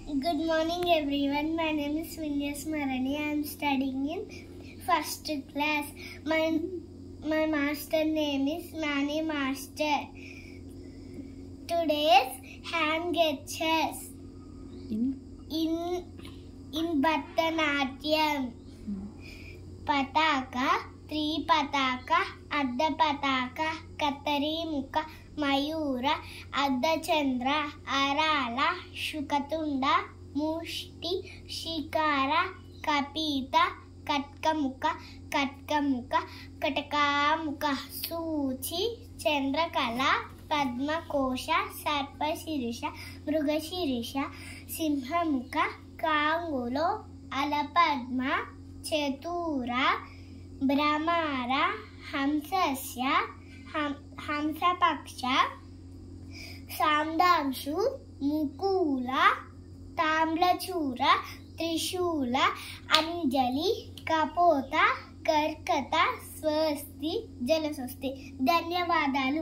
Good morning everyone. My name is Vinyas Marani. I am studying in first class. My master name is Nani Master. Today's hand gestures in Bharatanatyam. Pataka, Tripataka, Adda Pataka, Katari Mukha, Mayura, Adda Chandra, Arala, Shukatunda, Mushti, Shikara, Kapita, Katkamuka, Katakamuka, Suchi, Chandrakala, Padma Kosha, Sarpa Shirisha, Mruga Shirisha, Simhamuka, Kangulo, Alapadma, Chetura, Brahmara, Hamsasya, Hamsapaksha, Samdanshu, Mukula, Tamlachura, Trishula, Anjali, Kapota, Karkata, Swasti, Jalaswasti. ధన్యవాదాలు.